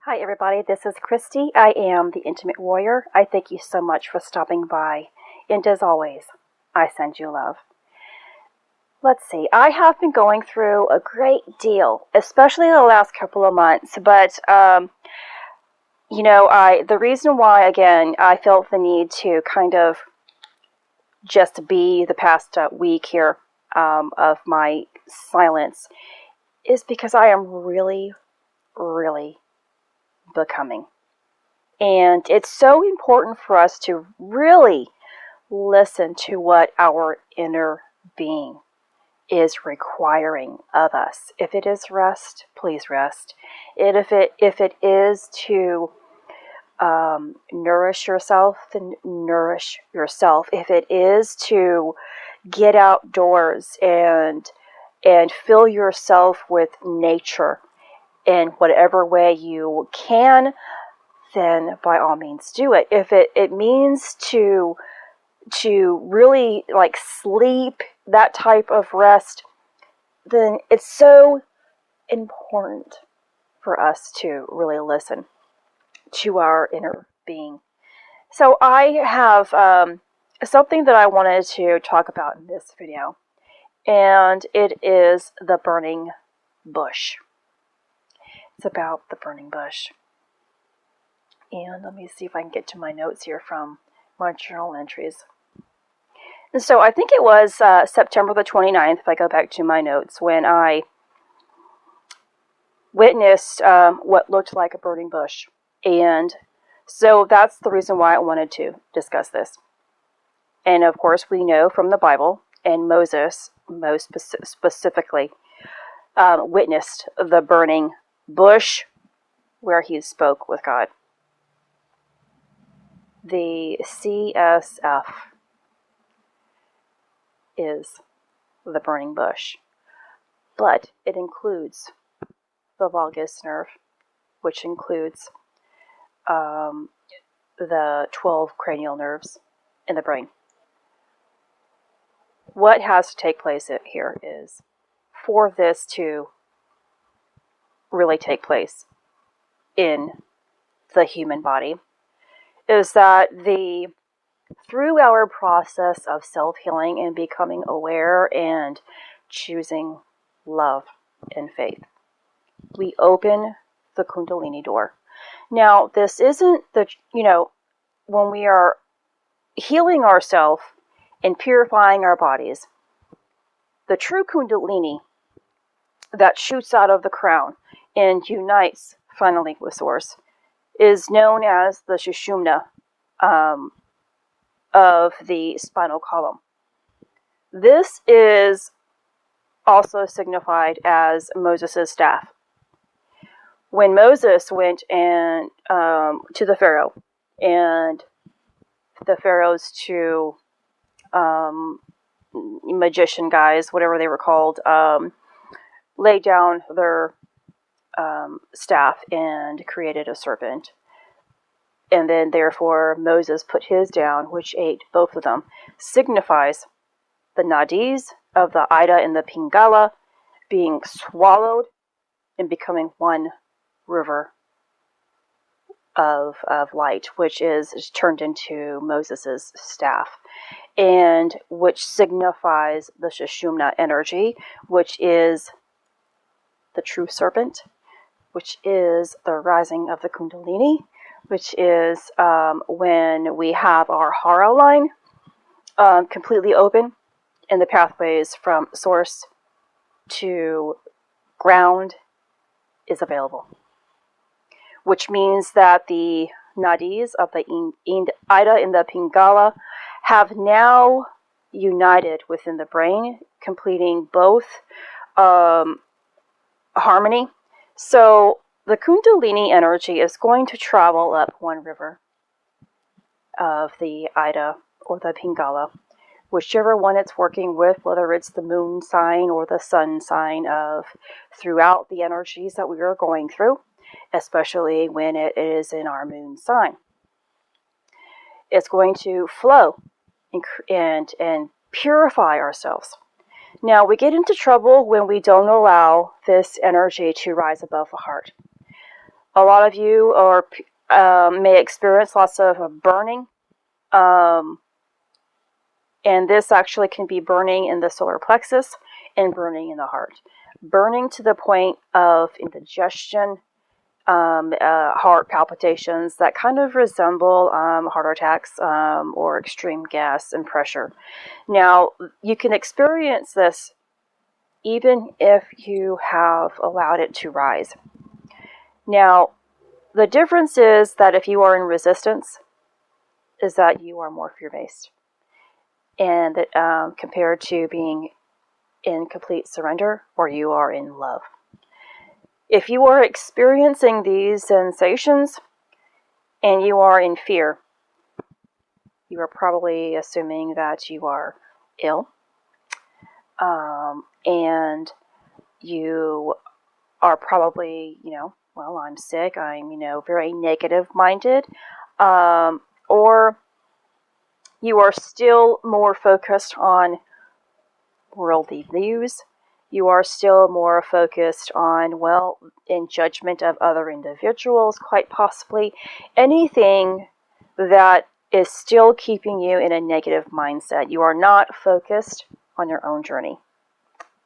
Hi everybody, this is Christy. I am the Intimate Warrior. I thank you so much for stopping by. And as always, I send you love. Let's see, I have been going through a great deal, especially the last couple of months, but the reason why, again, I felt the need to kind of just be the past week here of my silence is because I am really becoming. And it's so important for us to really listen to what our inner being is requiring of us. If it is rest, please rest. If it is to nourish yourself, then nourish yourself. If it is to get outdoors and fill yourself with nature in whatever way you can, then by all means do it. If it means to really like sleep, that type of rest, then it's so important for us to really listen to our inner being. So I have something that I wanted to talk about in this video, and it is the burning bush. It's about the burning bush. And let me see if I can get to my notes here from my journal entries. And so I think it was September the 29th, if I go back to my notes, when I witnessed what looked like a burning bush. And so that's the reason why I wanted to discuss this. And of course, we know from the Bible, and Moses most specifically witnessed the burning bush where he spoke with God. The CSF is the burning bush, but it includes the vagus nerve, which includes the 12 cranial nerves in the brain. What has to take place here is for this to really take place in the human body is that through our process of self-healing and becoming aware and choosing love and faith, we open the Kundalini door. Now, this isn't when we are healing ourselves and purifying our bodies, the true Kundalini that shoots out of the crown and unites finally with Source is known as the Shushumna of the spinal column. This is also signified as Moses' staff. When Moses went and to the Pharaoh, and the Pharaoh's two magician guys, whatever they were called, laid down their staff and created a serpent. And then therefore Moses put his down, which ate both of them, signifies the nadis of the Ida and the Pingala being swallowed and becoming one river of light, which is turned into Moses' staff, and which signifies the Shushumna energy, which is the true serpent, which is the rising of the Kundalini, which is when we have our hara line completely open and the pathways from source to ground is available. Which means that the nadis of the Ida and the Pingala have now united within the brain, completing both harmony. So the Kundalini energy is going to travel up one river of the Ida or the Pingala, whichever one it's working with, whether it's the moon sign or the sun sign of throughout the energies that we are going through, especially when it is in our moon sign. It's going to flow and purify ourselves. Now, we get into trouble when we don't allow this energy to rise above the heart. A lot of you may experience lots of burning. And this actually can be burning in the solar plexus and burning in the heart. Burning to the point of indigestion, heart palpitations that kind of resemble heart attacks or extreme gas and pressure. Now, you can experience this even if you have allowed it to rise. Now, the difference is that if you are in resistance, is that you are more fear-based. And that compared to being in complete surrender, or you are in love. If you are experiencing these sensations and you are in fear, you are probably assuming that you are ill, and you are probably, well, I'm sick, I'm, very negative minded, or you are still more focused on worldly views. You are still more focused on, in judgment of other individuals, quite possibly. Anything that is still keeping you in a negative mindset. You are not focused on your own journey.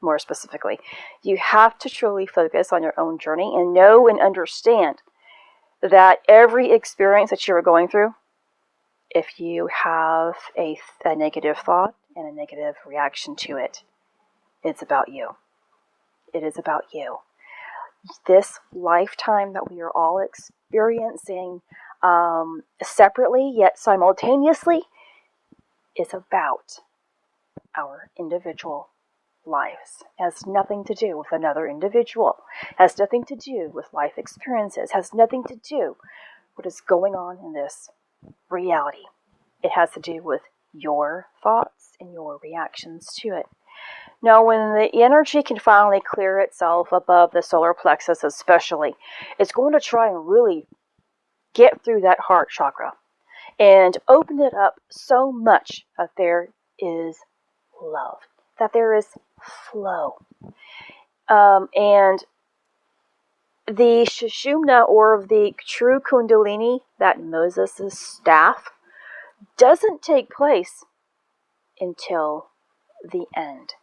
More specifically, you have to truly focus on your own journey and know and understand that every experience that you are going through, if you have a negative thought and a negative reaction to it, it's about you. It is about you. This lifetime that we are all experiencing separately yet simultaneously is about our individual lives. It has nothing to do with another individual. It has nothing to do with life experiences. It has nothing to do with what is going on in this reality. It has to do with your thoughts and your reactions to it. Now, when the energy can finally clear itself above the solar plexus especially, it's going to try and really get through that heart chakra and open it up so much that there is love, that there is flow. And the Shushumna, or the True Kundalini, that Moses' staff, doesn't take place until the end.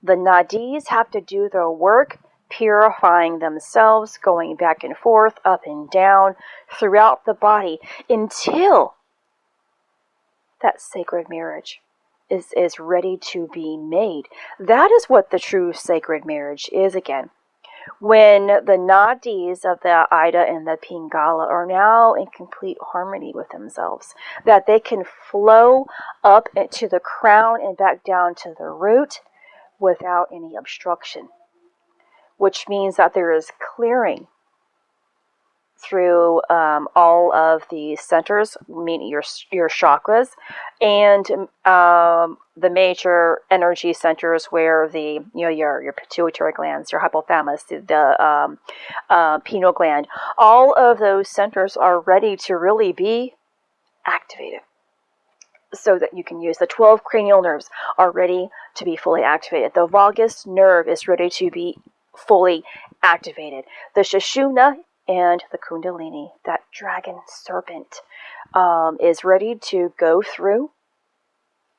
The nadis have to do their work, purifying themselves, going back and forth, up and down, throughout the body, until that sacred marriage is ready to be made. That is what the true sacred marriage is again. When the nadis of the Ida and the Pingala are now in complete harmony with themselves, that they can flow up to the crown and back down to the root without any obstruction, which means that there is clearing through all of the centers, meaning your chakras, and the major energy centers where your pituitary glands, your hypothalamus, the pineal gland, all of those centers are ready to really be activated, so that you can use the 12 cranial nerves are ready to be fully activated. The vagus nerve is ready to be fully activated. The Shushumna and the Kundalini, that dragon serpent, is ready to go through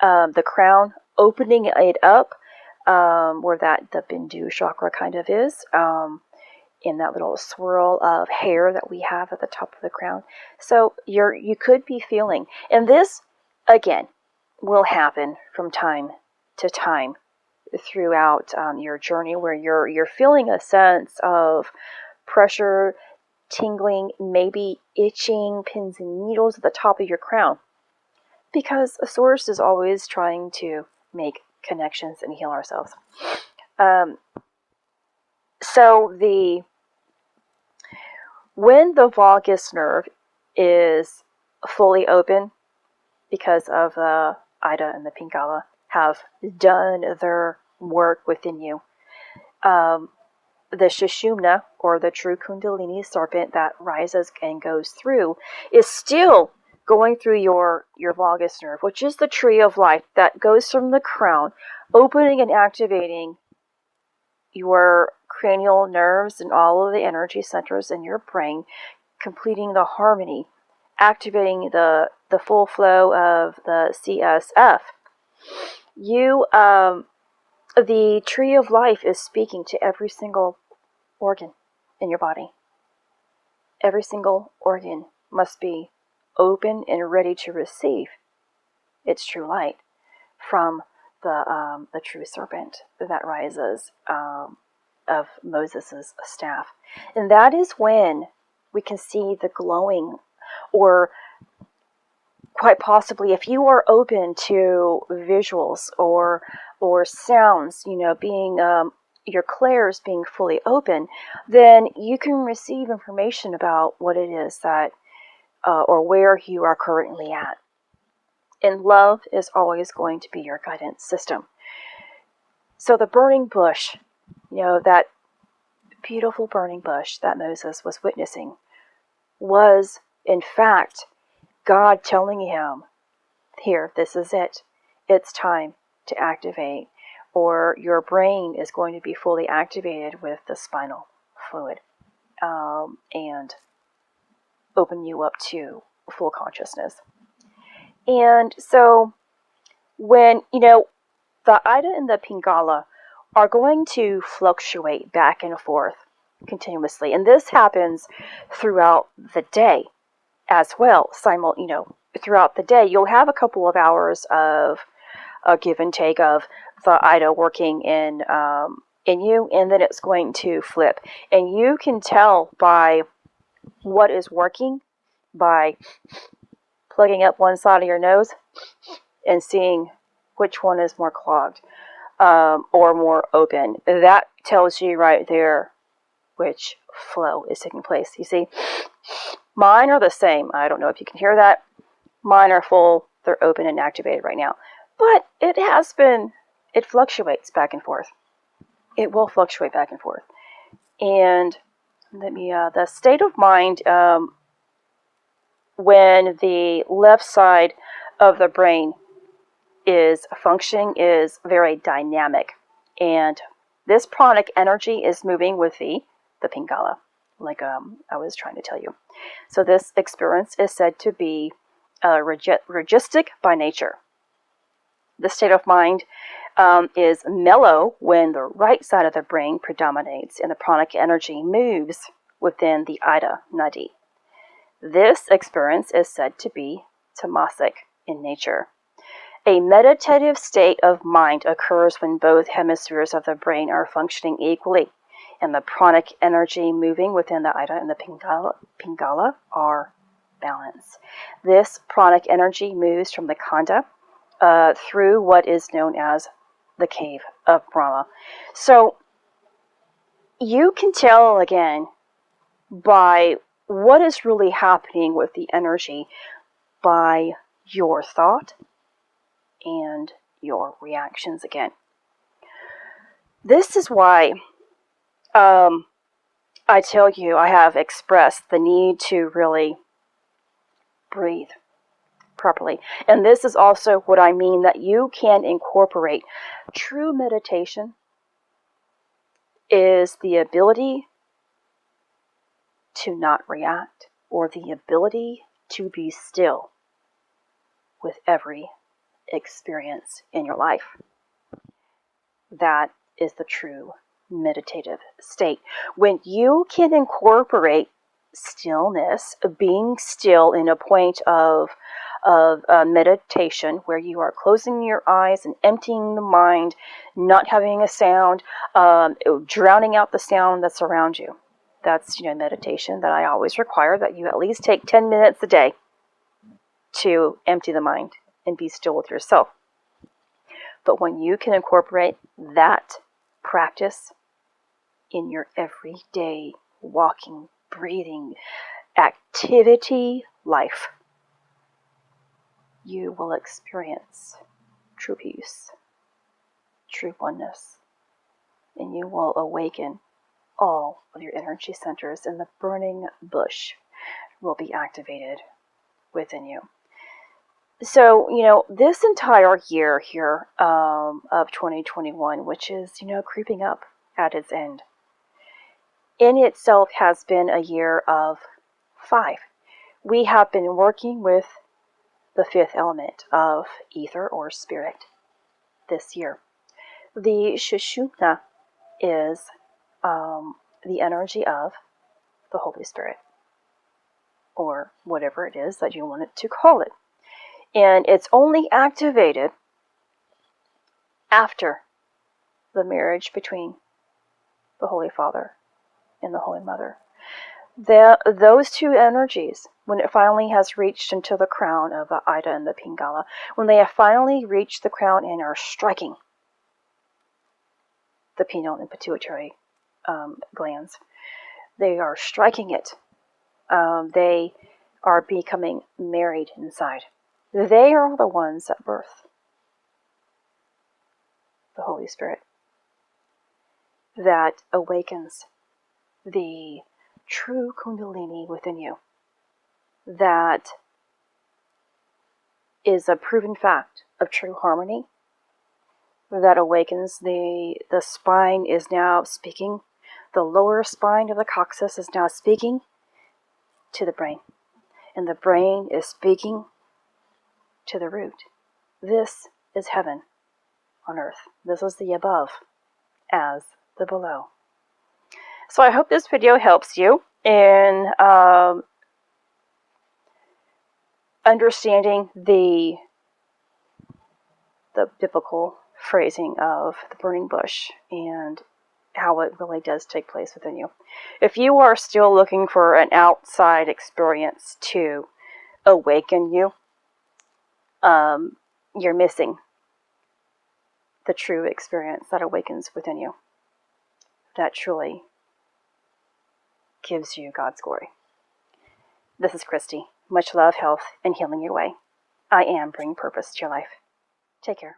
the crown, opening it up where the Bindu chakra kind of is, in that little swirl of hair that we have at the top of the crown. So you could be feeling, and this again will happen from time to time throughout your journey, where you're feeling a sense of pressure, tingling, maybe itching, pins and needles at the top of your crown, because a source is always trying to make connections and heal ourselves. When the vagus nerve is fully open, because of the Ida and the Pingala have done their work within you, the Shushumna, or the True Kundalini serpent that rises and goes through, is still going through your vagus nerve, which is the tree of life that goes from the crown, opening and activating your cranial nerves and all of the energy centers in your brain, completing the harmony, activating the full flow of the CSF. The tree of life is speaking to every single organ in your body. Every single organ must be open and ready to receive its true light from the true serpent that rises of Moses' staff. And that is when we can see the glowing, or quite possibly, if you are open to visuals or sounds, being your clairs being fully open, then you can receive information about what it is that or where you are currently at. And love is always going to be your guidance system. So the burning bush, that beautiful burning bush that Moses was witnessing, was in fact God telling him, here, this is it. It's time to activate, or your brain is going to be fully activated with the spinal fluid and open you up to full consciousness. And so when, the Ida and the Pingala are going to fluctuate back and forth continuously. And this happens throughout the day as well. Throughout the day, you'll have a couple of hours of a give and take of the Ida working in you, and then it's going to flip. And you can tell by what is working by plugging up one side of your nose and seeing which one is more clogged or more open. That tells you right there which flow is taking place. You see, mine are the same. I don't know if you can hear that. Mine are full. They're open and activated right now. But it fluctuates back and forth. It will fluctuate back and forth. And the state of mind when the left side of the brain is functioning is very dynamic. And this pranic energy is moving with the Pingala, like I was trying to tell you. So this experience is said to be registic by nature. The state of mind is mellow when the right side of the brain predominates and the pranic energy moves within the Ida nadi. This experience is said to be tamasic in nature. A meditative state of mind occurs when both hemispheres of the brain are functioning equally, and the pranic energy moving within the Ida and the Pingala are balanced. This pranic energy moves from the Khanda through what is known as the cave of Brahma. So you can tell again by what is really happening with the energy by your thought and your reactions again. This is why I tell you, I have expressed the need to really breathe properly. And this is also what I mean, that you can incorporate. True meditation is the ability to not react, or the ability to be still with every experience in your life. That is the true meditative state. When you can incorporate stillness, being still in a point of meditation where you are closing your eyes and emptying the mind, not having a sound, drowning out the sound that's around you. That's meditation that I always require, that you at least take 10 minutes a day to empty the mind and be still with yourself. But when you can incorporate that practice in your everyday walking, breathing, activity life, you will experience true peace, true oneness, and you will awaken all of your energy centers, and the burning bush will be activated within you. So, this entire year here of 2021, which is, creeping up at its end, in itself has been a year of 5. We have been working with the 5th element of ether or spirit this year. The Shushumna is the energy of the Holy Spirit, or whatever it is that you want it to call it. And it's only activated after the marriage between the Holy Father and the Holy Mother. Those two energies, when it finally has reached into the crown of the Ida and the Pingala, when they have finally reached the crown and are striking the pineal and pituitary glands, they are striking it. They are becoming married inside. They are the ones that birth the Holy Spirit, that awakens the true Kundalini within you. That is a proven fact of true harmony. That awakens the spine is now speaking. The lower spine of the coccyx is now speaking to the brain. And the brain is speaking to the root. This is heaven on earth. This is the above as the below. So I hope this video helps you in understanding the biblical phrasing of the burning bush and how it really does take place within you. If you are still looking for an outside experience to awaken you, you're missing the true experience that awakens within you, that truly gives you God's glory. This is Christy. Much love, health, and healing your way. I am bringing purpose to your life. Take care.